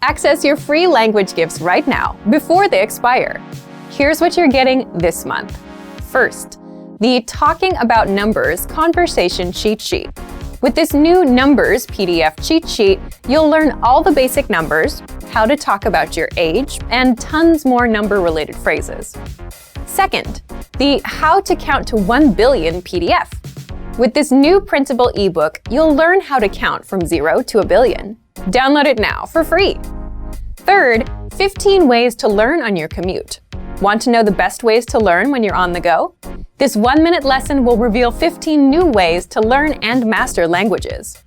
Access your free language gifts right now, before they expire. Here's what you're getting this month. First, the Talking About Numbers Conversation Cheat Sheet. With this new Numbers PDF cheat sheet, you'll learn all the basic numbers, how to talk about your age, and tons more number-related phrases. Second, the How to Count to 1 Billion PDF. With this new printable ebook, you'll learn how to count from 0 to a billion. Download it now for free. Third, 15 ways to learn on your commute. Want to know the best ways to learn when you're on the go? This 1-minute lesson will reveal 15 new ways to learn and master languages.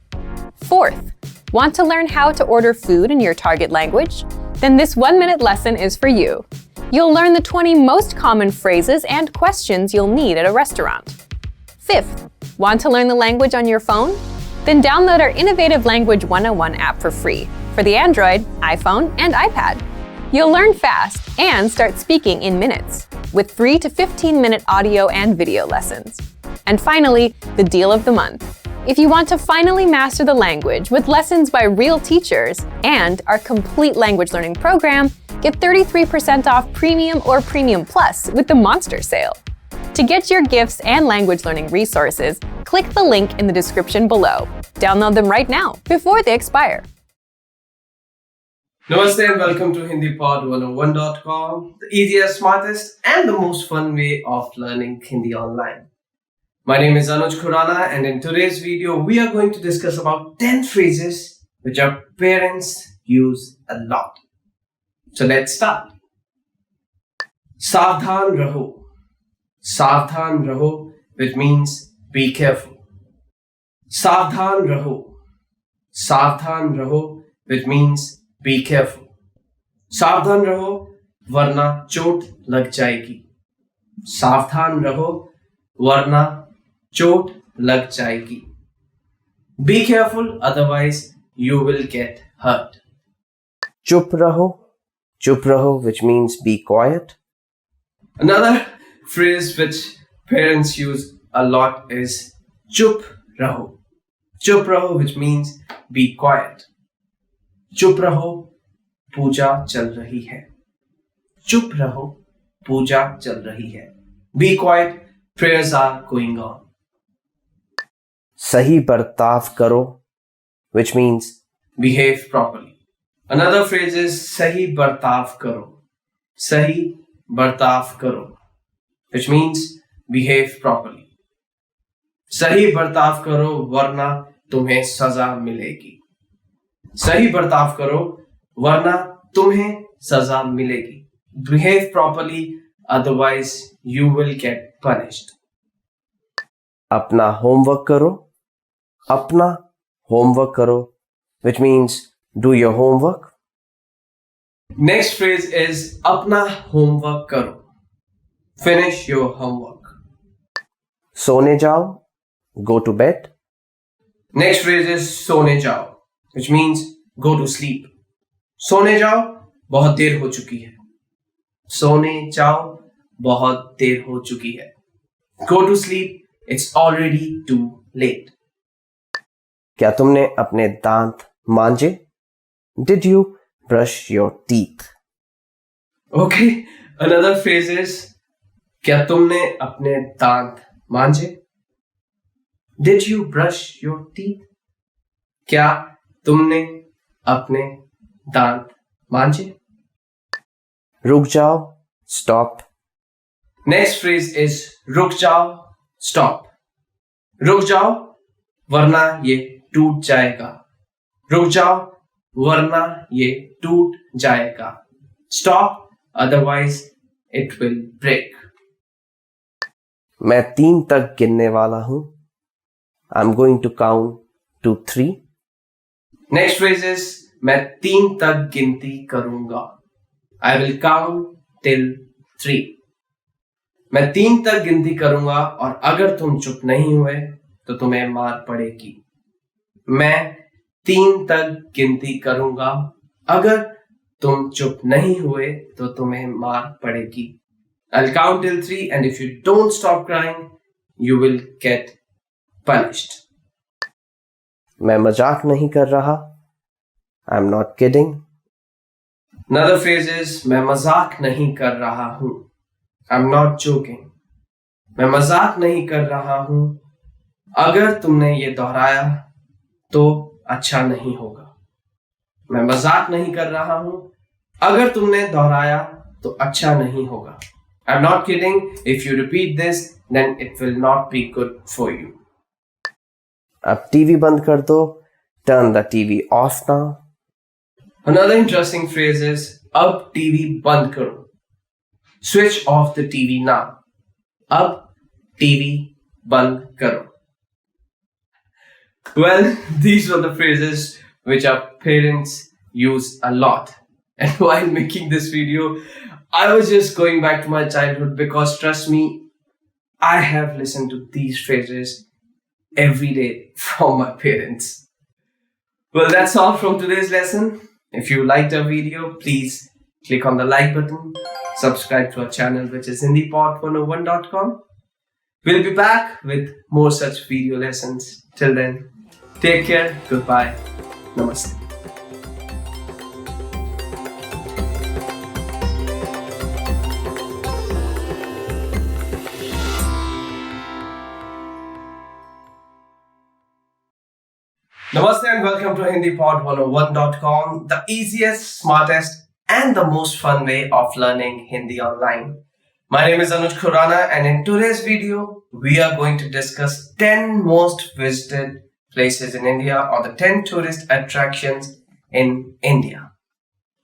Fourth, want to learn how to order food in your target language? Then this 1-minute lesson is for you. You'll learn the 20 most common phrases and questions you'll need at a restaurant. Fifth, want to learn the language on your phone? Then download our Innovative Language 101 app for free for the Android, iPhone, and iPad. You'll learn fast and start speaking in minutes with 3 to 15-minute audio and video lessons. And finally, the deal of the month. If you want to finally master the language with lessons by real teachers and our complete language learning program, get 33% off Premium or Premium Plus with the Monster Sale. To get your gifts and language learning resources, click the link in the description below. Download them right now, before they expire. Namaste and welcome to HindiPod101.com, the easiest, smartest, and the most fun way of learning Hindi online. My name is Anuj Khurana, and in today's video, we are going to discuss about 10 phrases which our parents use a lot. So let's start. Savdhan raho. Savdhan raho, which means be careful. Savdhan raho. Savdhan raho, which means be careful. Savdhan raho, वरना चोट लग जाएगी. सावधान रहो, वरना चोट लग जाएगी. Be careful, otherwise you will get hurt. Chup raho, which means be quiet. Another phrase which parents use a lot is chup raho. Chup raho, which means be quiet. चुप रहो, पूजा चल रही है. चुप रहो, पूजा चल रही है. Be quiet, prayers are going on. सही बर्ताव करो, which means behave properly. Another phrase is सही बर्ताव करो. सही बर्ताव करो, which means behave properly. सही बर्ताव करो, वरना तुम्हें सजा मिलेगी. सही बर्ताव करो, वरना तुम्हें सजा मिलेगी. Behave properly, otherwise you will get punished. अपना होमवर्क करो. अपना होमवर्क करो, which means do your homework. Next phrase is अपना होमवर्क करो. Finish your homework. सोने जाओ, go to bed. Next phrase is सोने जाओ, which means go to sleep. सोने जाओ, बहुत देर हो चुकी है. सोने जाओ, बहुत देर हो चुकी है. Go to sleep, it's already too late. क्या तुमने अपने दांत मांजे? Did you brush your teeth? Okay, another phrase is क्या तुमने अपने दांत मांजे? Did you brush your teeth? क्या तुमने अपने दांत मांजे? रुक जाओ, stop. Next phrase is रुक जाओ, stop. रुक जाओ, वरना ये टूट जाएगा. रुक जाओ, वरना ये टूट जाएगा. Stop, otherwise it will break. मैं 3 तक गिनने वाला हूं. I'm going to count to 3. Next phrase is मैं 3 तक गिनती करूंगा. I will count till 3. मैं 3 तक गिनती करूंगा और अगर तुम चुप नहीं हुए तो तुम्हें मार पड़ेगी. मैं 3 तक गिनती करूंगा, अगर तुम चुप नहीं हुए तो तुम्हें मार पड़ेगी. I'll count till 3 and if you don't stop crying, you will get punished. मैं मजाक नहीं कर रहा. I'm not kidding. Another phrase is मैं मजाक नहीं कर रहा हूं. I'm not joking. मैं मजाक नहीं कर रहा हूं. अगर तुमने ये दोहराया तो अच्छा नहीं होगा. मैं मजाक नहीं कर रहा हूं. अगर तुमने दोहराया तो अच्छा नहीं होगा. I'm not kidding. If you repeat this, then it will not be good for you. अब टीवी बंद कर दो. Turn the TV off now. Another interesting phrase is अब टीवी बंद करो. Switch off the TV now. अब TV बंद करो. Well, these were the phrases which our parents use a lot. And while making this video, I was just going back to my childhood because trust me, I have listened to these phrases every day from my parents. Well, that's all from today's lesson. If you liked our video, please click on the like button, subscribe to our channel which is hindipod101.com. We'll be back with more such video lessons. Till then, take care, goodbye, namaste. Namaste and welcome to HindiPod101.com, the easiest, smartest and the most fun way of learning Hindi online. My name is Anuj Khurana and in today's video, we are going to discuss 10 most visited places in India or the 10 tourist attractions in India.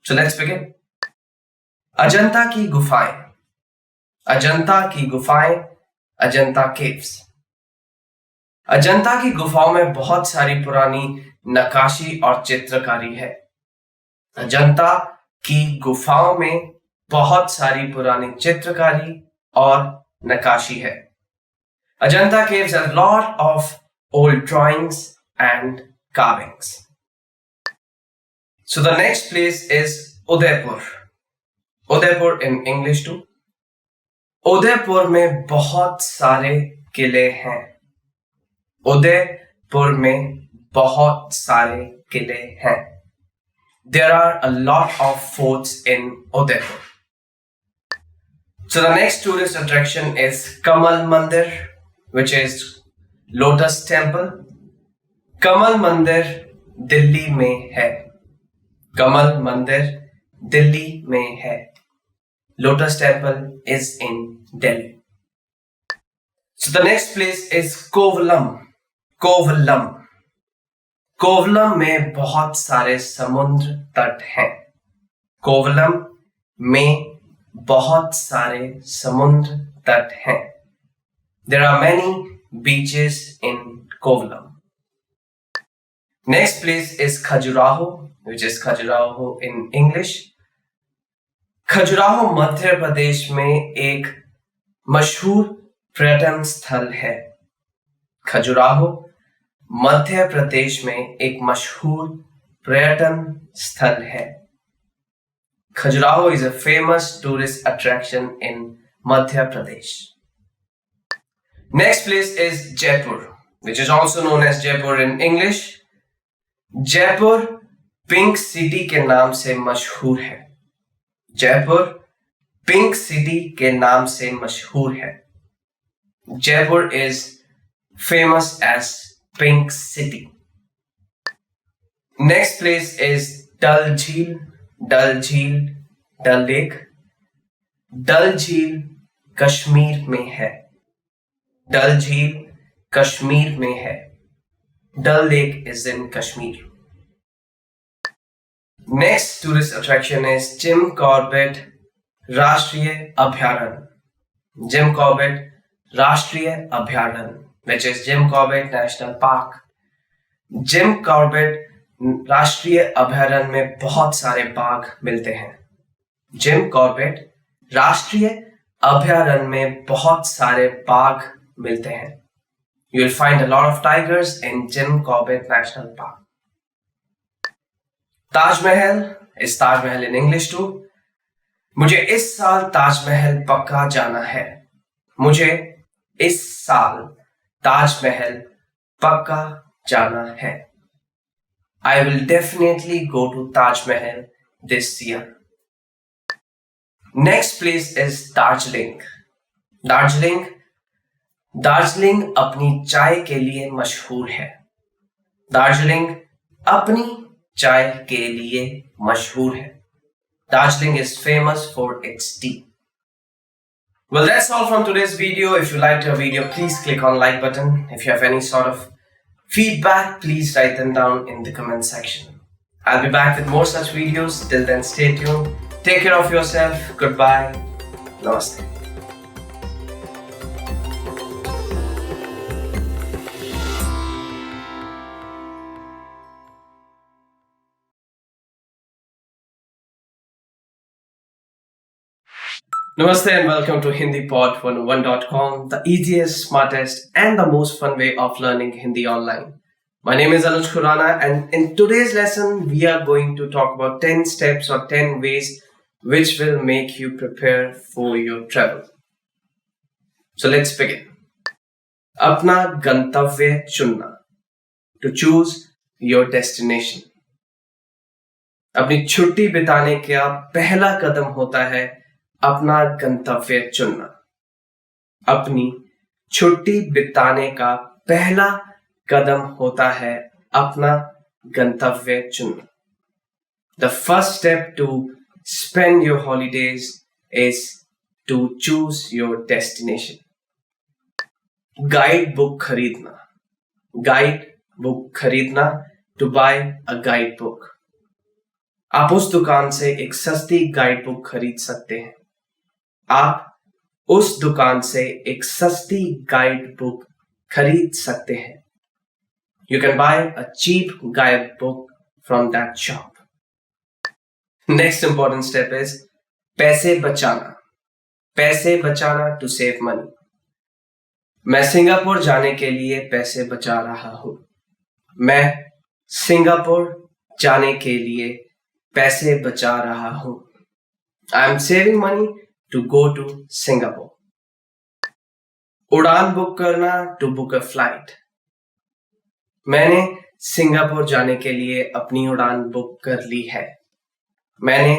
So let's begin. Ajanta ki Gufaएं. Ajanta ki Gufaएं, Ajanta Caves. Ajanta की गुफाओं में बहुत सारी पुरानी नक्काशी और चित्रकारी है. अजंता की गुफाओं में बहुत सारी पुरानी चित्रकारी और नक्काशी है. Ajanta caves have a lot of old drawings and carvings. So the next place is Udaipur. Udaipur in English too. Udaipur में बहुत सारे किले हैं. उदयपुर में बहुत सारे किले हैं. There are a lot of forts in Udaipur. So the next tourist attraction is Kamal Mandir, which is Lotus Temple. Kamal Mandir Delhi में है. कमल मंदिर दिल्ली में है. Lotus Temple is in Delhi. So the next place is Kovalam. Kovalam. Kovalam में बहुत सारे समुद्र तट हैं. कोवलम में बहुत सारे समुद्र तट हैं. There are many beaches in Kovalam. Next place is Khajuraho, which is Khajuraho in English. Khajuraho Madhya Pradesh में एक मशहूर पर्यटन स्थल है. खजुराहो मध्य प्रदेश में एक मशहूर पर्यटन स्थल है. Khajuraho is a famous tourist attraction in Madhya Pradesh. Next place is Jaipur, which is also known as Jaipur in English. Jaipur pink city के नाम से मशहूर है. जयपुर पिंक सिटी के नाम से मशहूर है. Jaipur is famous as Pink City. Next place is Dal Jheel. Dal Jheel, Dal Lake. Dal Jheel Kashmir में है. Dal Jheel कश्मीर में है. Dal Lake is in Kashmir. Next tourist attraction is Jim Corbett राष्ट्रीय अभयारण्य. Jim Corbett राष्ट्रीय अभयारण्य, which is Jim Corbett National Park. Jim Corbett राष्ट्रीय अभयारण्य में बहुत सारे बाघ मिलते हैं. Jim Corbett राष्ट्रीय अभयारण्य में बहुत सारे बाघ मिलते हैं. You will find a lot of tigers in Jim Corbett National Park. Taj Mahal is Taj Mahal in English too. मुझे इस साल ताजमहल पक्का जाना है. मुझे इस साल ताजमहल पक्का जाना है. I will definitely go to Taj Mahal this year. Next place is Darjeeling. Darjeeling Darjeeling अपनी चाय के लिए मशहूर है। दार्जिलिंग अपनी चाय के लिए मशहूर है। Darjeeling is famous for its tea. Well, that's all from today's video. If you liked our video, please click on like button. If you have any sort of feedback, please write them down in the comment section. I'll be back with more such videos. Till then, stay tuned. Take care of yourself. Goodbye. Namaste. Namaste and welcome to HindiPod101.com, the easiest, smartest, and the most fun way of learning Hindi online. My name is Anuj Khurana, and in today's lesson, we are going to talk about 10 steps or 10 ways which will make you prepare for your travel. So let's begin. अपना गंतव्य चुनना. To choose your destination. अपनी छुट्टी बिताने का पहला कदम होता है अपना गंतव्य चुनना. अपनी छुट्टी बिताने का पहला कदम होता है अपना गंतव्य चुनना. The first step to spend your holidays is to choose your destination. Guide book खरीदना. गाइड बुक खरीदना. To buy a guide book. आप उस दुकान से एक सस्ती गाइड बुक खरीद सकते हैं. आप उस दुकान से एक सस्ती गाइड बुक खरीद सकते हैं. You can buy a cheap guide book from that shop. Next important step is पैसे बचाना. पैसे बचाना to save money. मैं सिंगापुर जाने के लिए पैसे बचा रहा हूं. मैं सिंगापुर जाने के लिए पैसे बचा रहा हूं. I am saving money to go to Singapore. उड़ान बुक करना to book a flight. मैंने सिंगापुर जाने के लिए अपनी उड़ान बुक कर ली है. मैंने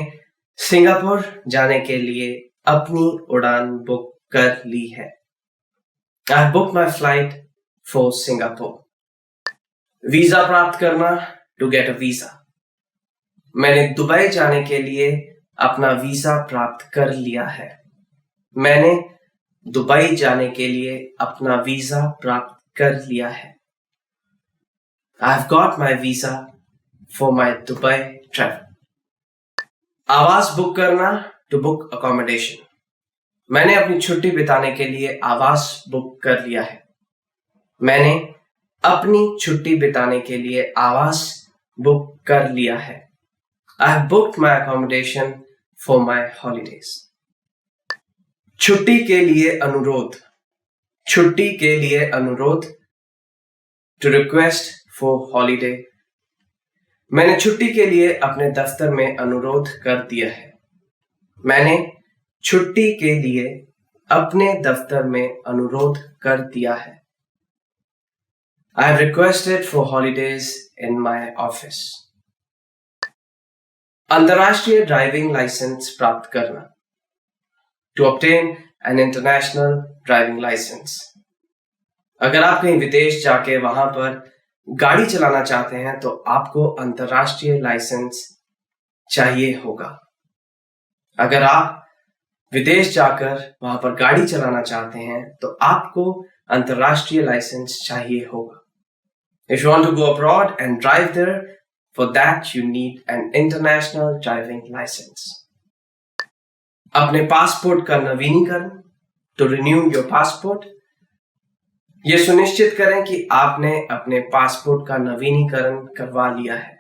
सिंगापुर जाने के लिए अपनी उड़ान बुक कर ली है. I have booked my flight for Singapore. Visa प्राप्त करना to get a visa. मैंने दुबई जाने के लिए अपना वीजा प्राप्त कर लिया है. मैंने दुबई जाने के लिए अपना वीजा प्राप्त कर लिया है. I have got my visa for my Dubai travel. आवास बुक करना to book accommodation. मैंने अपनी छुट्टी बिताने के लिए आवास बुक कर लिया है. मैंने अपनी छुट्टी बिताने के लिए आवास बुक कर लिया है. I have booked my accommodation for my holidays. छुट्टी के लिए अनुरोध. छुट्टी के लिए अनुरोध to request for holiday. मैंने छुट्टी के लिए अपने दफ्तर में अनुरोध कर दिया है. मैंने छुट्टी के लिए अपने दफ्तर में अनुरोध कर दिया है. I have requested for holidays in my office. अंतर्राष्ट्रीय ड्राइविंग लाइसेंस प्राप्त करना to obtain an international driving license. अगर आप कहीं विदेश जाके वहां पर गाड़ी चलाना चाहते हैं तो आपको अंतर्राष्ट्रीय लाइसेंस चाहिए होगा. अगर आप विदेश जाकर वहां पर गाड़ी चलाना चाहते हैं तो आपको अंतर्राष्ट्रीय लाइसेंस चाहिए होगा. If you want to go abroad and drive there, for that you need an international driving license. अपने पासपोर्ट का नवीनीकरण to renew your passport. ये सुनिश्चित करें कि आपने अपने पासपोर्ट का नवीनीकरण करवा लिया है.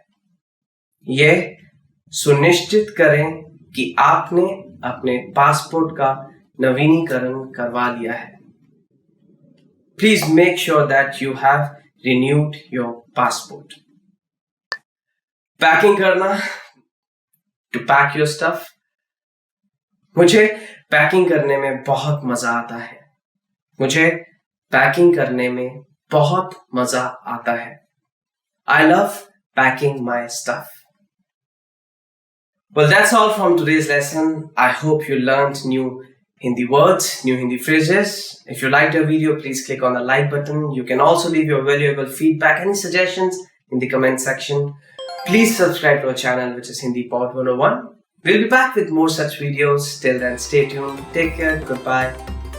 ये सुनिश्चित करें कि आपने अपने पासपोर्ट का नवीनीकरण करवा लिया है. Please make sure that you have renewed your passport. Packing करना to pack your stuff. मुझे पैकिंग करने में बहुत मजा आता है. मुझे पैकिंग करने में बहुत मजा आता है. I love packing my stuff. Well, that's all from today's lesson. I hope you learned new Hindi words, new Hindi phrases. If you liked the video, please click on the like button. You can also leave your valuable feedback, any suggestions in the comment section. Please subscribe to our channel, which is Hindi Pod 101. We'll be back with more such videos. Till then, stay tuned. Take care. Goodbye.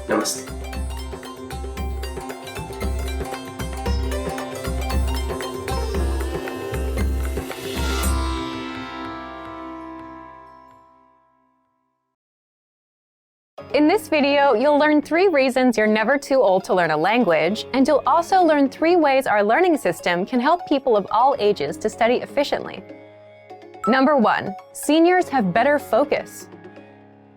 Namaste. In this video, you'll learn 3 reasons you're never too old to learn a language, and you'll also learn 3 ways our learning system can help people of all ages to study efficiently. Number 1, seniors have better focus.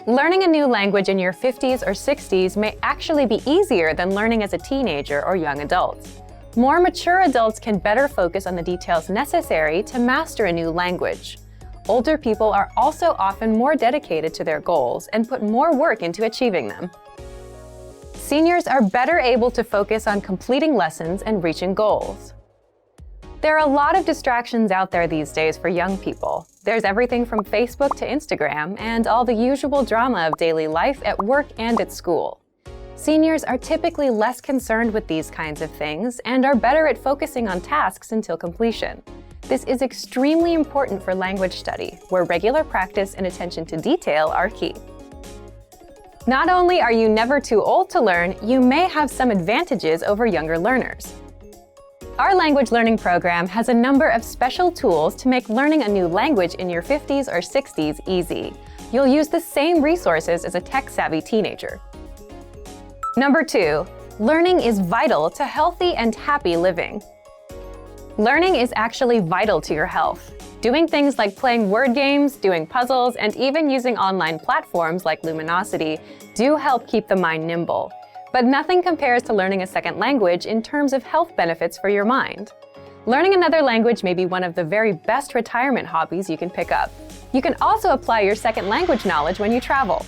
Learning a new language in your 50s or 60s may actually be easier than learning as a teenager or young adult. More mature adults can better focus on the details necessary to master a new language. Older people are also often more dedicated to their goals and put more work into achieving them. Seniors are better able to focus on completing lessons and reaching goals. There are a lot of distractions out there these days for young people. There's everything from Facebook to Instagram and all the usual drama of daily life at work and at school. Seniors are typically less concerned with these kinds of things and are better at focusing on tasks until completion. This is extremely important for language study, where regular practice and attention to detail are key. Not only are you never too old to learn, you may have some advantages over younger learners. Our language learning program has a number of special tools to make learning a new language in your 50s or 60s easy. You'll use the same resources as a tech-savvy teenager. Number 2, learning is vital to healthy and happy living. Learning is actually vital to your health. Doing things like playing word games, doing puzzles, and even using online platforms like Luminosity do help keep the mind nimble. But nothing compares to learning a second language in terms of health benefits for your mind. Learning another language may be one of the very best retirement hobbies you can pick up. You can also apply your second language knowledge when you travel.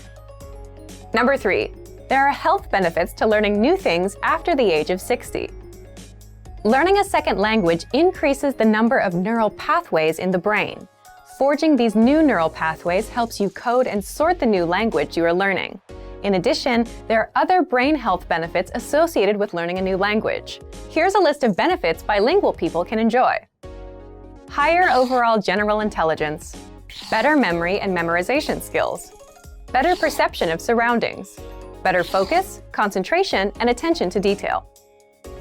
Number 3, there are health benefits to learning new things after the age of 60. Learning a second language increases the number of neural pathways in the brain. Forging these new neural pathways helps you code and sort the new language you are learning. In addition, there are other brain health benefits associated with learning a new language. Here's a list of benefits bilingual people can enjoy. Higher overall general intelligence, better memory and memorization skills, better perception of surroundings, better focus, concentration, and attention to detail.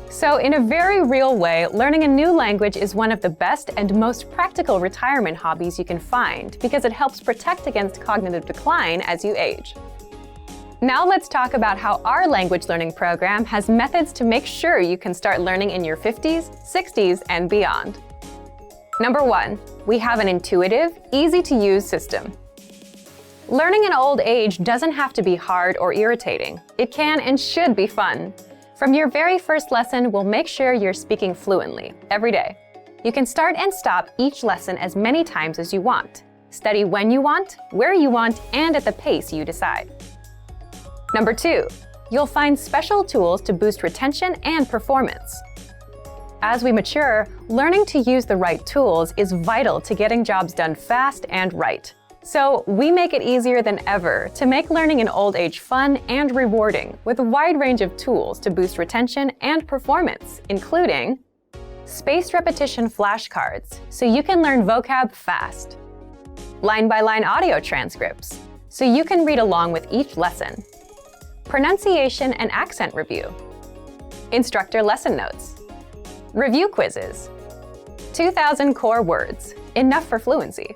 So in a very real way, learning a new language is one of the best and most practical retirement hobbies you can find because it helps protect against cognitive decline as you age. Now let's talk about how our language learning program has methods to make sure you can start learning in your 50s, 60s, and beyond. Number 1, we have an intuitive, easy-to-use system. Learning in old age doesn't have to be hard or irritating. It can and should be fun. From your very first lesson, we'll make sure you're speaking fluently every day. You can start and stop each lesson as many times as you want. Study when you want, where you want, and at the pace you decide. Number 2, you'll find special tools to boost retention and performance. As we mature, learning to use the right tools is vital to getting jobs done fast and right. So we make it easier than ever to make learning in old age fun and rewarding with a wide range of tools to boost retention and performance, including spaced repetition flashcards, so you can learn vocab fast, line-by-line audio transcripts, so you can read along with each lesson, pronunciation and accent review, instructor lesson notes, review quizzes, 2,000 core words, enough for fluency.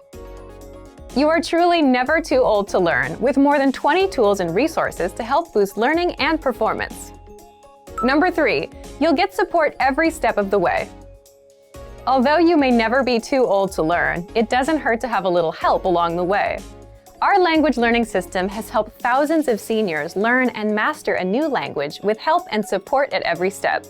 You are truly never too old to learn, with more than 20 tools and resources to help boost learning and performance. Number 3, you'll get support every step of the way. Although you may never be too old to learn, it doesn't hurt to have a little help along the way. Our language learning system has helped thousands of seniors learn and master a new language with help and support at every step.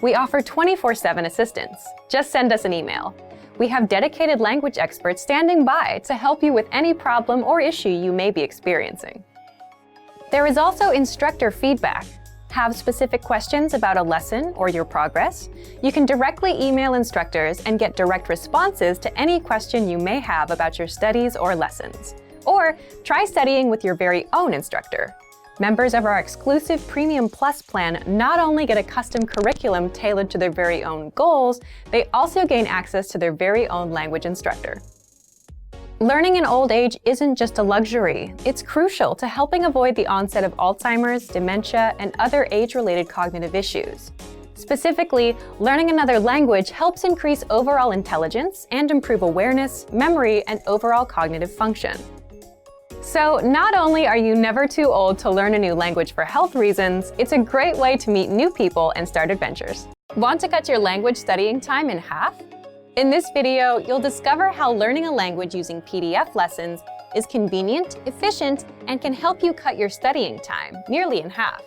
We offer 24/7 assistance. Just send us an email. We have dedicated language experts standing by to help you with any problem or issue you may be experiencing. There is also instructor feedback. Have specific questions about a lesson or your progress? You can directly email instructors and get direct responses to any question you may have about your studies or lessons. Or try studying with your very own instructor. Members of our exclusive Premium Plus plan not only get a custom curriculum tailored to their very own goals, they also gain access to their very own language instructor. Learning in old age isn't just a luxury. It's crucial to helping avoid the onset of Alzheimer's, dementia, and other age-related cognitive issues. Specifically, learning another language helps increase overall intelligence and improve awareness, memory, and overall cognitive function. So, not only are you never too old to learn a new language for health reasons, it's a great way to meet new people and start adventures. Want to cut your language studying time in half? In this video, you'll discover how learning a language using PDF lessons is convenient, efficient, and can help you cut your studying time nearly in half.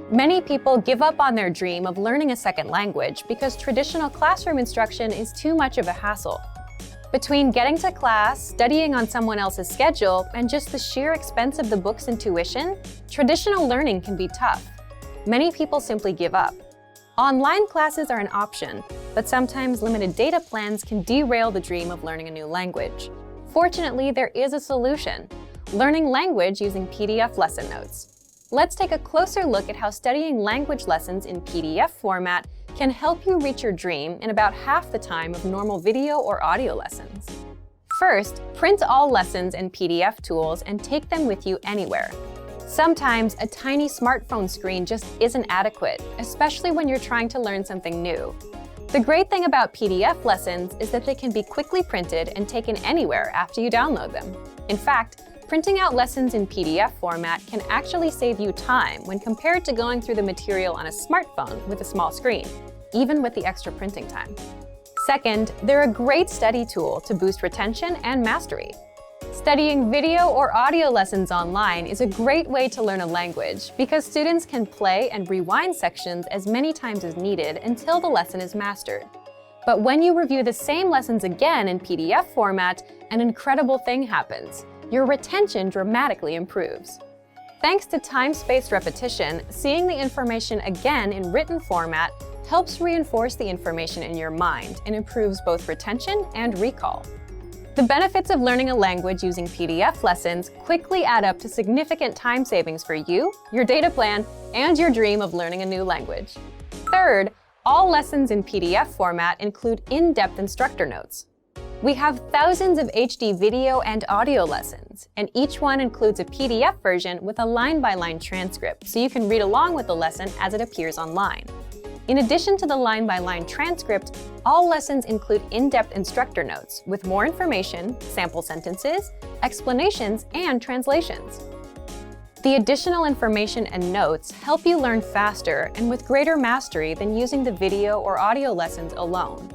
Many people give up on their dream of learning a second language because traditional classroom instruction is too much of a hassle. Between getting to class, studying on someone else's schedule, and just the sheer expense of the books and tuition, traditional learning can be tough. Many people simply give up. Online classes are an option, but sometimes limited data plans can derail the dream of learning a new language. Fortunately, there is a solution: learning language using PDF lesson notes. Let's take a closer look at how studying language lessons in PDF format can help you reach your dream in about half the time of normal video or audio lessons. First, print all lessons and PDF tools and take them with you anywhere. Sometimes a tiny smartphone screen just isn't adequate, especially when you're trying to learn something new. The great thing about PDF lessons is that they can be quickly printed and taken anywhere after you download them. In fact, printing out lessons in PDF format can actually save you time when compared to going through the material on a smartphone with a small screen, even with the extra printing time. Second, they're a great study tool to boost retention and mastery. Studying video or audio lessons online is a great way to learn a language because students can play and rewind sections as many times as needed until the lesson is mastered. But when you review the same lessons again in PDF format, an incredible thing happens. Your retention dramatically improves. Thanks to time-spaced repetition, seeing the information again in written format helps reinforce the information in your mind and improves both retention and recall. The benefits of learning a language using PDF lessons quickly add up to significant time savings for you, your data plan, and your dream of learning a new language. Third, all lessons in PDF format include in-depth instructor notes. We have thousands of HD video and audio lessons, and each one includes a PDF version with a line-by-line transcript, so you can read along with the lesson as it appears online. In addition to the line-by-line transcript, all lessons include in-depth instructor notes with more information, sample sentences, explanations, and translations. The additional information and notes help you learn faster and with greater mastery than using the video or audio lessons alone.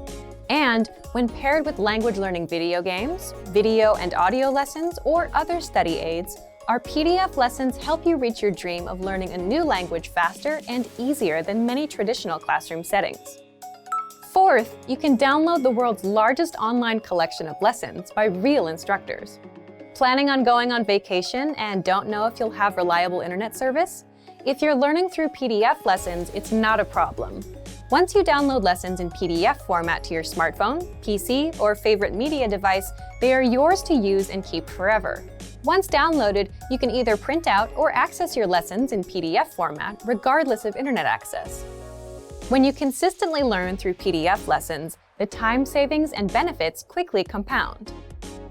And when paired with language learning video games, video and audio lessons, or other study aids, our PDF lessons help you reach your dream of learning a new language faster and easier than many traditional classroom settings. Fourth, you can download the world's largest online collection of lessons by real instructors. Planning on going on vacation and don't know if you'll have reliable internet service? If you're learning through PDF lessons, it's not a problem. Once you download lessons in PDF format to your smartphone, PC, or favorite media device, they are yours to use and keep forever. Once downloaded, you can either print out or access your lessons in PDF format regardless of internet access. When you consistently learn through PDF lessons, the time savings and benefits quickly compound.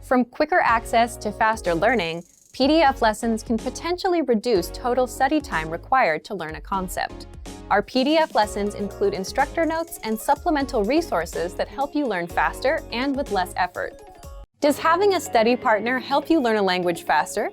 From quicker access to faster learning, PDF lessons can potentially reduce total study time required to learn a concept. Our PDF lessons include instructor notes and supplemental resources that help you learn faster and with less effort. Does having a study partner help you learn a language faster?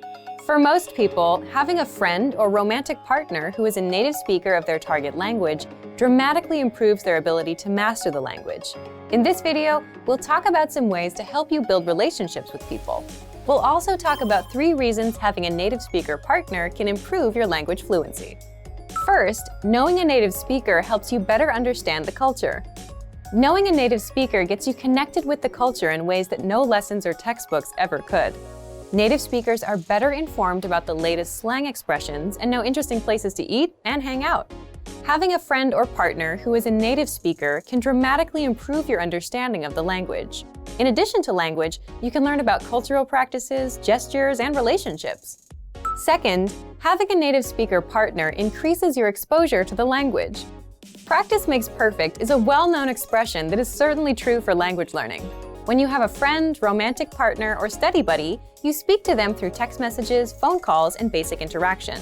For most people, having a friend or romantic partner who is a native speaker of their target language dramatically improves their ability to master the language. In this video, we'll talk about some ways to help you build relationships with people. We'll also talk about 3 reasons having a native speaker partner can improve your language fluency. First, knowing a native speaker helps you better understand the culture. Knowing a native speaker gets you connected with the culture in ways that no lessons or textbooks ever could. Native speakers are better informed about the latest slang expressions and know interesting places to eat and hang out. Having a friend or partner who is a native speaker can dramatically improve your understanding of the language. In addition to language, you can learn about cultural practices, gestures, and relationships. Second, having a native speaker partner increases your exposure to the language. Practice makes perfect is a well-known expression that is certainly true for language learning. When you have a friend, romantic partner, or study buddy, you speak to them through text messages, phone calls, and basic interaction.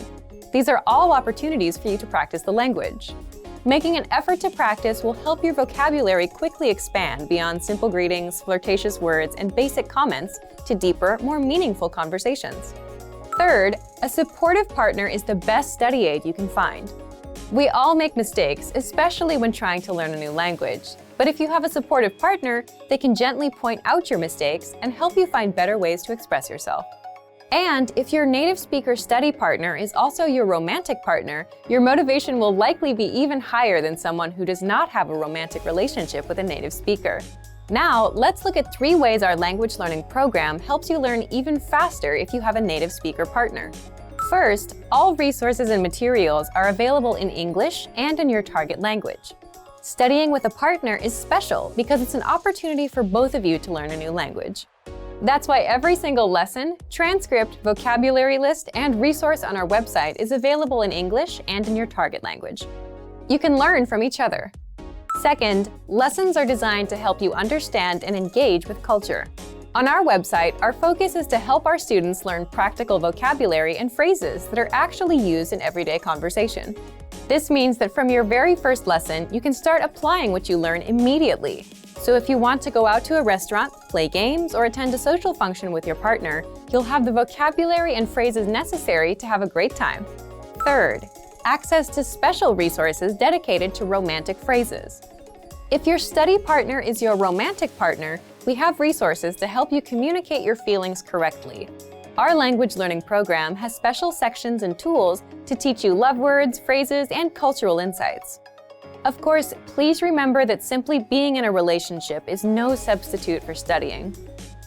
These are all opportunities for you to practice the language. Making an effort to practice will help your vocabulary quickly expand beyond simple greetings, flirtatious words, and basic comments to deeper, more meaningful conversations. Third, a supportive partner is the best study aid you can find. We all make mistakes, especially when trying to learn a new language. But if you have a supportive partner, they can gently point out your mistakes and help you find better ways to express yourself. And if your native speaker study partner is also your romantic partner, your motivation will likely be even higher than someone who does not have a romantic relationship with a native speaker. Now, let's look at 3 ways our language learning program helps you learn even faster if you have a native speaker partner. First, all resources and materials are available in English and in your target language. Studying with a partner is special because it's an opportunity for both of you to learn a new language. That's why every single lesson, transcript, vocabulary list, and resource on our website is available in English and in your target language. You can learn from each other. Second, lessons are designed to help you understand and engage with culture. On our website, our focus is to help our students learn practical vocabulary and phrases that are actually used in everyday conversation. This means that from your very first lesson, you can start applying what you learn immediately. So if you want to go out to a restaurant, play games, or attend a social function with your partner, you'll have the vocabulary and phrases necessary to have a great time. Third, access to special resources dedicated to romantic phrases. If your study partner is your romantic partner, we have resources to help you communicate your feelings correctly. Our language learning program has special sections and tools to teach you love words, phrases, and cultural insights. Of course, please remember that simply being in a relationship is no substitute for studying.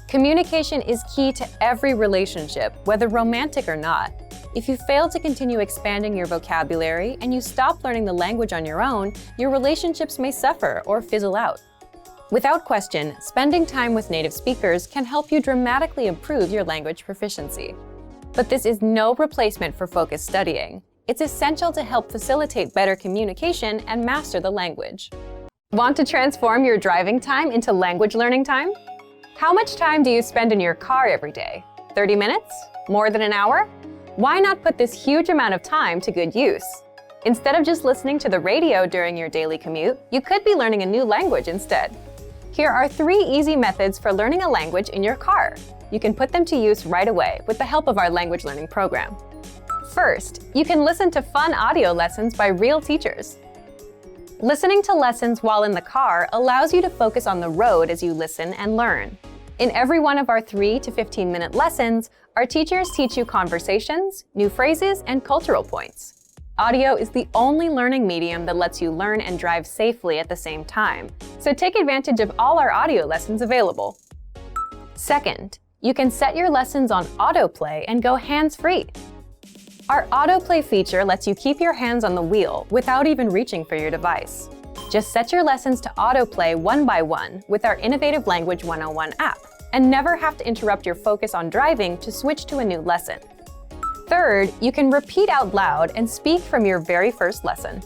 Communication is key to every relationship, whether romantic or not. If you fail to continue expanding your vocabulary and you stop learning the language on your own, your relationships may suffer or fizzle out. Without question, spending time with native speakers can help you dramatically improve your language proficiency. But this is no replacement for focused studying. It's essential to help facilitate better communication and master the language. Want to transform your driving time into language learning time? How much time do you spend in your car every day? 30 minutes? More than an hour? Why not put this huge amount of time to good use? Instead of just listening to the radio during your daily commute, you could be learning a new language instead. Here are 3 easy methods for learning a language in your car. You can put them to use right away with the help of our language learning program. First, you can listen to fun audio lessons by real teachers. Listening to lessons while in the car allows you to focus on the road as you listen and learn. In every one of our 3 to 15-minute lessons, our teachers teach you conversations, new phrases, and cultural points. Audio is the only learning medium that lets you learn and drive safely at the same time, so take advantage of all our audio lessons available. Second, you can set your lessons on autoplay and go hands-free. Our autoplay feature lets you keep your hands on the wheel without even reaching for your device. Just set your lessons to autoplay one by one with our Innovative Language 101 app, and never have to interrupt your focus on driving to switch to a new lesson. Third, you can repeat out loud and speak from your very first lesson.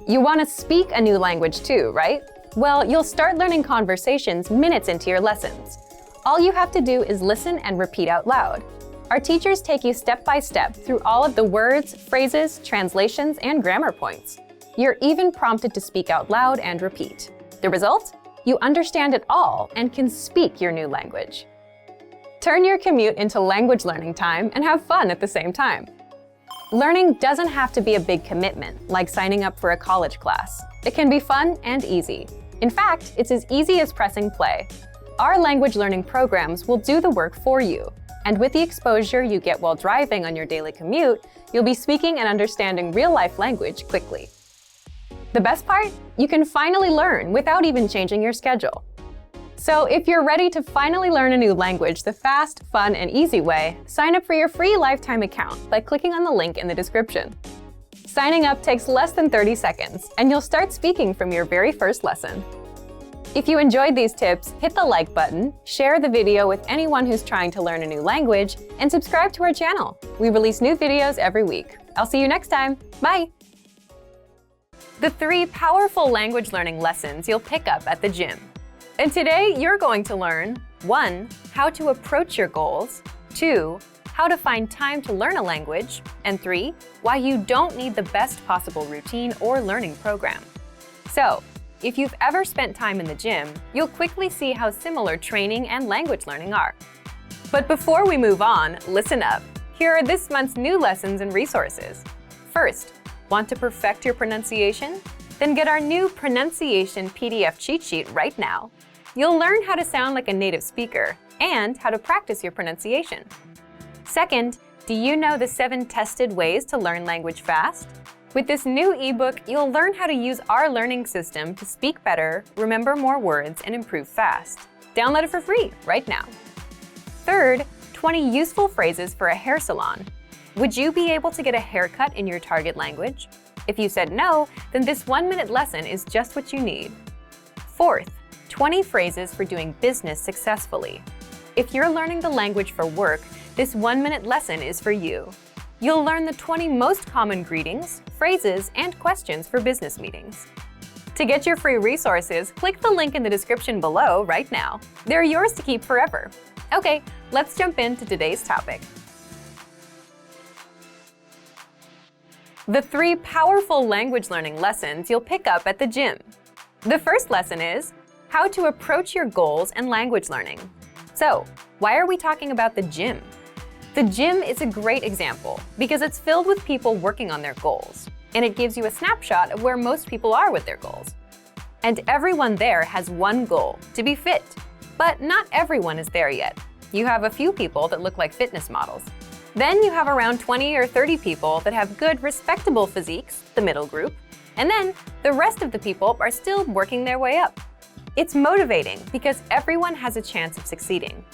You want to speak a new language too, right? Well, you'll start learning conversations minutes into your lessons. All you have to do is listen and repeat out loud. Our teachers take you step by step through all of the words, phrases, translations, and grammar points. You're even prompted to speak out loud and repeat. The result? You understand it all and can speak your new language. Turn your commute into language learning time and have fun at the same time. Learning doesn't have to be a big commitment, like signing up for a college class. It can be fun and easy. In fact, it's as easy as pressing play. Our language learning programs will do the work for you. And with the exposure you get while driving on your daily commute, you'll be speaking and understanding real-life language quickly. The best part? You can finally learn without even changing your schedule. So if you're ready to finally learn a new language the fast, fun, and easy way, sign up for your free lifetime account by clicking on the link in the description. Signing up takes less than 30 seconds, and you'll start speaking from your very first lesson. If you enjoyed these tips, hit the like button, share the video with anyone who's trying to learn a new language, and subscribe to our channel. We release new videos every week. I'll see you next time. Bye! The 3 powerful language learning lessons you'll pick up at the gym. And today, you're going to learn 1. How to approach your goals, 2. How to find time to learn a language, and 3. Why you don't need the best possible routine or learning program. So, if you've ever spent time in the gym, you'll quickly see how similar training and language learning are. But before we move on, listen up. Here are this month's new lessons and resources. First, want to perfect your pronunciation? Then get our new pronunciation PDF cheat sheet right now. You'll learn how to sound like a native speaker and how to practice your pronunciation. Second, do you know the 7 tested ways to learn language fast? With this new ebook, you'll learn how to use our learning system to speak better, remember more words, and improve fast. Download it for free right now. Third, 20 useful phrases for a hair salon. Would you be able to get a haircut in your target language? If you said no, then this 1-minute lesson is just what you need. Fourth, 20 phrases for doing business successfully. If you're learning the language for work, this 1-minute lesson is for you. You'll learn the 20 most common greetings, phrases, and questions for business meetings. To get your free resources, click the link in the description below right now. They're yours to keep forever. Okay, let's jump into today's topic. The 3 powerful language learning lessons you'll pick up at the gym. The first lesson is how to approach your goals and language learning. So, why are we talking about the gym? The gym is a great example because it's filled with people working on their goals, and it gives you a snapshot of where most people are with their goals. And everyone there has one goal, to be fit. But not everyone is there yet. You have a few people that look like fitness models. Then you have around 20 or 30 people that have good, respectable physiques, the middle group. And then the rest of the people are still working their way up. It's motivating because everyone has a chance of succeeding.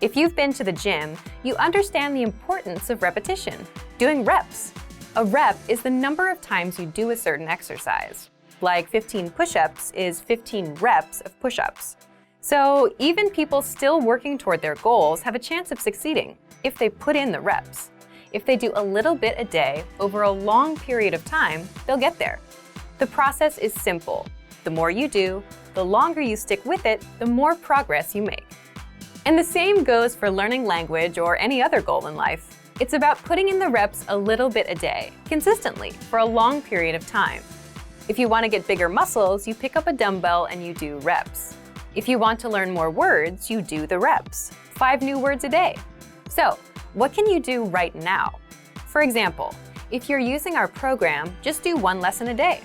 If you've been to the gym, you understand the importance of repetition, doing reps. A rep is the number of times you do a certain exercise. Like 15 push-ups is 15 reps of push-ups. So even people still working toward their goals have a chance of succeeding if they put in the reps. If they do a little bit a day over a long period of time, they'll get there. The process is simple. The more you do, the longer you stick with it, the more progress you make. And the same goes for learning language or any other goal in life. It's about putting in the reps a little bit a day, consistently, for a long period of time. If you want to get bigger muscles, you pick up a dumbbell and you do reps. If you want to learn more words, you do the reps, 5 new words a day. So, what can you do right now? For example, if you're using our program, just do 1 lesson a day.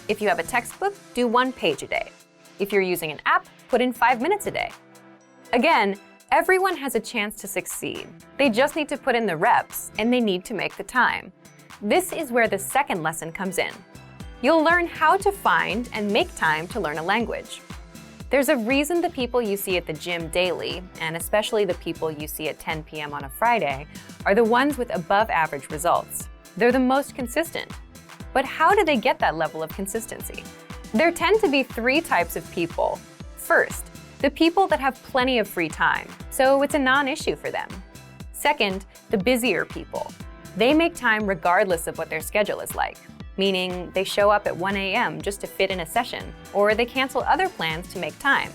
If you have a textbook, do 1 page a day. If you're using an app, put in 5 minutes a day. Again, everyone has a chance to succeed. They just need to put in the reps, and they need to make the time. This is where the second lesson comes in. You'll learn how to find and make time to learn a language. There's a reason the people you see at the gym daily, and especially the people you see at 10 p.m. on a Friday, are the ones with above-average results. They're the most consistent. But how do they get that level of consistency? There tend to be 3 types of people. First, the people that have plenty of free time, so it's a non-issue for them. Second, the busier people. They make time regardless of what their schedule is like, meaning they show up at 1 a.m. just to fit in a session, or they cancel other plans to make time.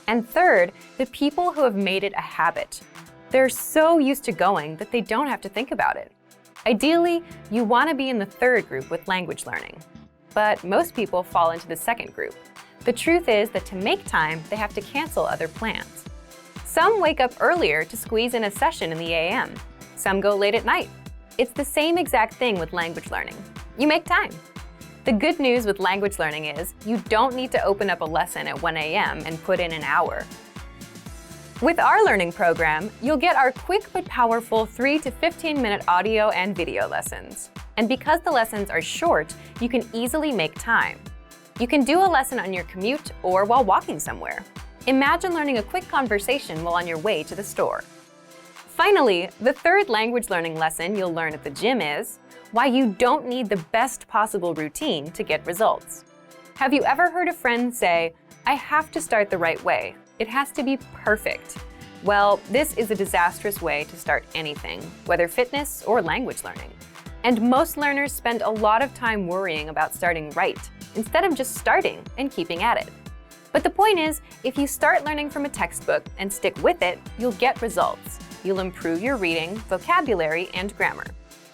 And third, the people who have made it a habit. They're so used to going that they don't have to think about it. Ideally, you want to be in the third group with language learning. But most people fall into the second group. The truth is that to make time, they have to cancel other plans. Some wake up earlier to squeeze in a session in the AM. Some go late at night. It's the same exact thing with language learning. You make time. The good news with language learning is you don't need to open up a lesson at 1 a.m. and put in an hour. With our learning program, you'll get our quick but powerful 3 to 15-minute audio and video lessons. And because the lessons are short, you can easily make time. You can do a lesson on your commute or while walking somewhere. Imagine learning a quick conversation while on your way to the store. Finally, the third language learning lesson you'll learn at the gym is why you don't need the best possible routine to get results. Have you ever heard a friend say, "I have to start the right way. It has to be perfect"? Well, this is a disastrous way to start anything, whether fitness or language learning. And most learners spend a lot of time worrying about starting right, instead of just starting and keeping at it. But the point is, if you start learning from a textbook and stick with it, you'll get results. You'll improve your reading, vocabulary, and grammar.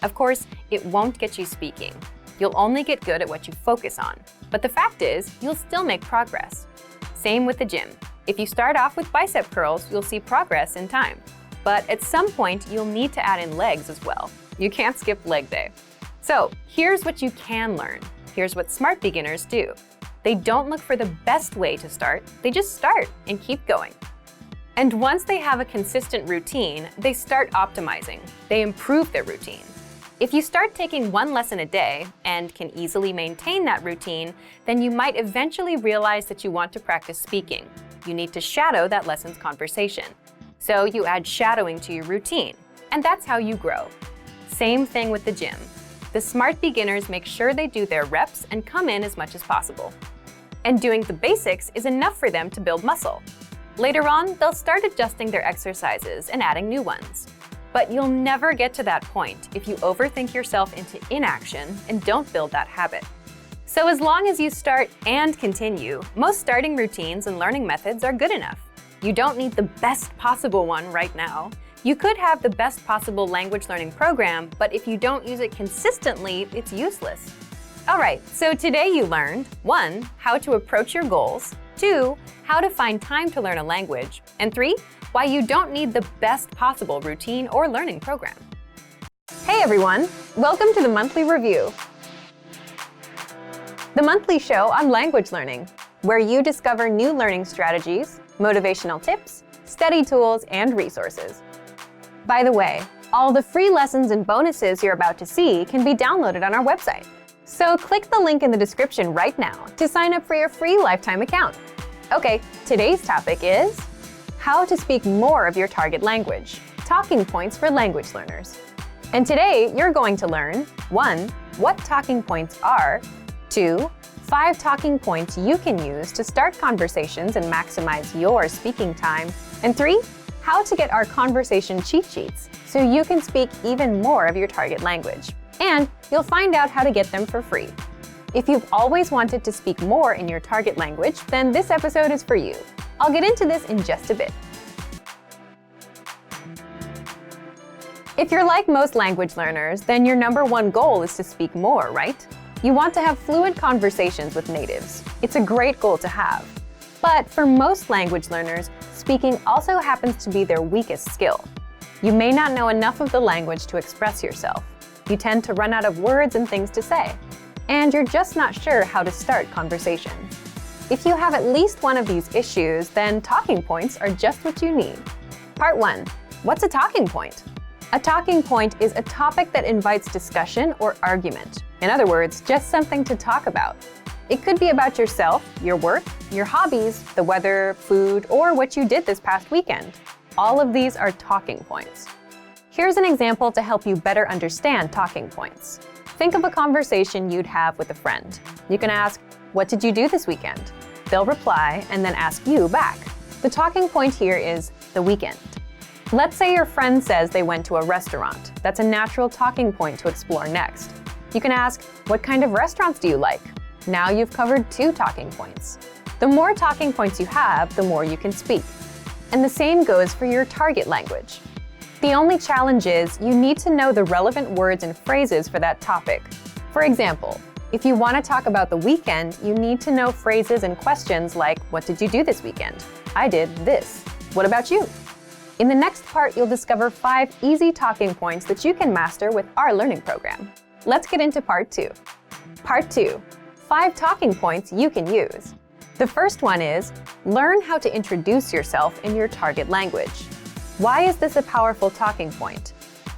Of course, it won't get you speaking. You'll only get good at what you focus on. But the fact is, you'll still make progress. Same with the gym. If you start off with bicep curls, you'll see progress in time. But at some point, you'll need to add in legs as well. You can't skip leg day. So here's what you can learn. Here's what smart beginners do. They don't look for the best way to start, they just start and keep going. And once they have a consistent routine, they start optimizing. They improve their routine. If you start taking one lesson a day and can easily maintain that routine, then you might eventually realize that you want to practice speaking. You need to shadow that lesson's conversation. So you add shadowing to your routine, and that's how you grow. Same thing with the gym. The smart beginners make sure they do their reps and come in as much as possible. And doing the basics is enough for them to build muscle. Later on, they'll start adjusting their exercises and adding new ones. But you'll never get to that point if you overthink yourself into inaction and don't build that habit. So as long as you start and continue, most starting routines and learning methods are good enough. You don't need the best possible one right now. You could have the best possible language learning program, but if you don't use it consistently, it's useless. Alright, so today you learned 1. How to approach your goals, 2. How to find time to learn a language, and 3. Why you don't need the best possible routine or learning program. Hey everyone! Welcome to the Monthly Review, the monthly show on language learning, where you discover new learning strategies, motivational tips, study tools, and resources. By the way, all the free lessons and bonuses you're about to see can be downloaded on our website. So click the link in the description right now to sign up for your free lifetime account. Okay, today's topic is how to speak more of your target language, talking points for language learners. And today you're going to learn 1. What talking points are, 2. 5 talking points you can use to start conversations and maximize your speaking time, and 3. How to get our conversation cheat sheets so you can speak even more of your target language. And you'll find out how to get them for free. If you've always wanted to speak more in your target language, then this episode is for you. I'll get into this in just a bit. If you're like most language learners, then your #1 goal is to speak more, right? You want to have fluent conversations with natives. It's a great goal to have. But for most language learners, speaking also happens to be their weakest skill. You may not know enough of the language to express yourself. You tend to run out of words and things to say. And you're just not sure how to start conversations. If you have at least one of these issues, then talking points are just what you need. Part 1. What's a talking point? A talking point is a topic that invites discussion or argument. In other words, just something to talk about. It could be about yourself, your work, your hobbies, the weather, food, or what you did this past weekend. All of these are talking points. Here's an example to help you better understand talking points. Think of a conversation you'd have with a friend. You can ask, "What did you do this weekend?" They'll reply and then ask you back. The talking point here is the weekend. Let's say your friend says they went to a restaurant. That's a natural talking point to explore next. You can ask, "What kind of restaurants do you like?" Now you've covered 2 talking points. The more talking points you have, the more you can speak. And the same goes for your target language. The only challenge is you need to know the relevant words and phrases for that topic. For example, if you want to talk about the weekend, you need to know phrases and questions like, "What did you do this weekend?" "I did this." "What about you?" In the next part, you'll discover 5 easy talking points that you can master with our learning program. Let's get into Part 2. Part 2. 5 talking points you can use. The first one is, learn how to introduce yourself in your target language. Why is this a powerful talking point?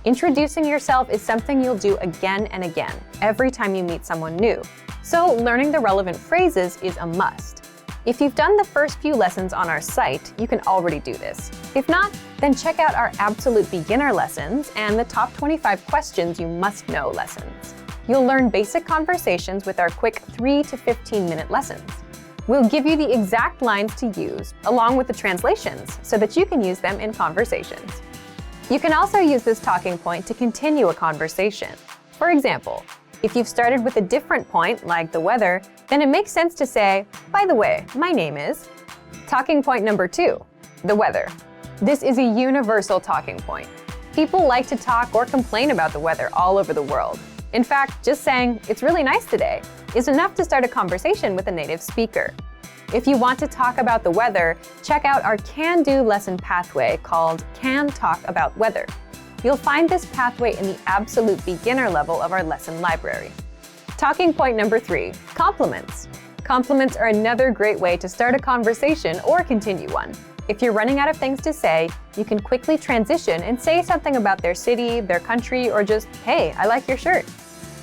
Introducing yourself is something you'll do again and again, every time you meet someone new. So learning the relevant phrases is a must. If you've done the first few lessons on our site, you can already do this. If not, Then check out our Absolute Beginner lessons and the Top 25 Questions You Must Know lessons. You'll learn basic conversations with our quick 3 to 15-minute lessons. We'll give you the exact lines to use, along with the translations, so that you can use them in conversations. You can also use this talking point to continue a conversation. For example, if you've started with a different point, like the weather, then it makes sense to say, "By the way, my name is." Talking point number 2, the weather. This is a universal talking point. People like to talk or complain about the weather all over the world. In fact, just saying, "It's really nice today," is enough to start a conversation with a native speaker. If you want to talk about the weather, check out our can-do lesson pathway called Can Talk About Weather. You'll find this pathway in the absolute beginner level of our lesson library. Talking point number 3, compliments. Compliments are another great way to start a conversation or continue one. If you're running out of things to say, you can quickly transition and say something about their city, their country, or just, "Hey, I like your shirt."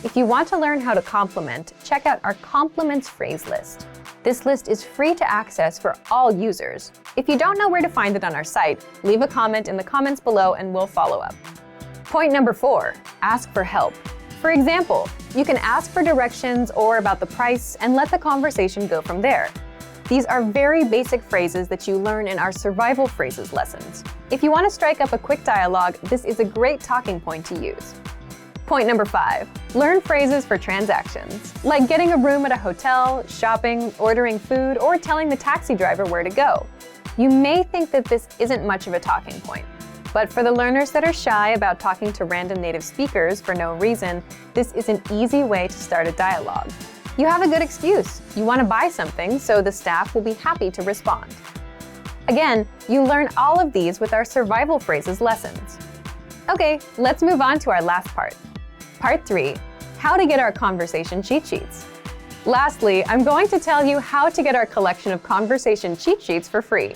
If you want to learn how to compliment, check out our compliments phrase list. This list is free to access for all users. If you don't know where to find it on our site, leave a comment in the comments below and we'll follow up. Point number 4, ask for help. For example, you can ask for directions or about the price and let the conversation go from there. These are very basic phrases that you learn in our survival phrases lessons. If you want to strike up a quick dialogue, this is a great talking point to use. Point number 5, learn phrases for transactions, like getting a room at a hotel, shopping, ordering food, or telling the taxi driver where to go. You may think that this isn't much of a talking point, but for the learners that are shy about talking to random native speakers for no reason, this is an easy way to start a dialogue. You have a good excuse. You want to buy something, so the staff will be happy to respond. Again, you learn all of these with our survival phrases lessons. Okay, let's move on to our last part. Part 3, how to get our conversation cheat sheets. Lastly, I'm going to tell you how to get our collection of conversation cheat sheets for free.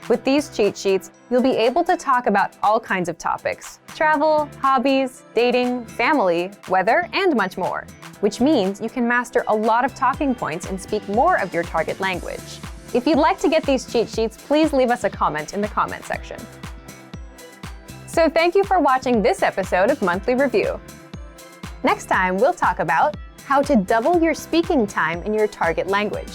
With these cheat sheets, you'll be able to talk about all kinds of topics: travel, hobbies, dating, family, weather, and much more, which means you can master a lot of talking points and speak more of your target language. If you'd like to get these cheat sheets, please leave us a comment in the comment section. So thank you for watching this episode of Monthly Review. Next time, we'll talk about how to double your speaking time in your target language.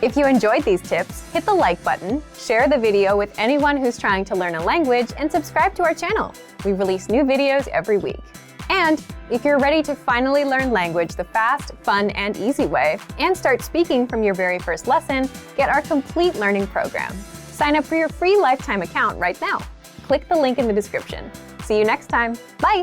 If you enjoyed these tips, hit the like button, share the video with anyone who's trying to learn a language, and subscribe to our channel. We release new videos every week. And if you're ready to finally learn language the fast, fun, and easy way, and start speaking from your very first lesson, get our complete learning program. Sign up for your free lifetime account right now. Click the link in the description. See you next time. Bye!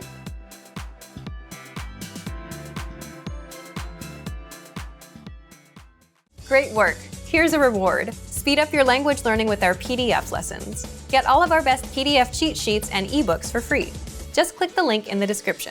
Great work! Here's a reward. Speed up your language learning with our PDF lessons. Get all of our best PDF cheat sheets and ebooks for free. Just click the link in the description.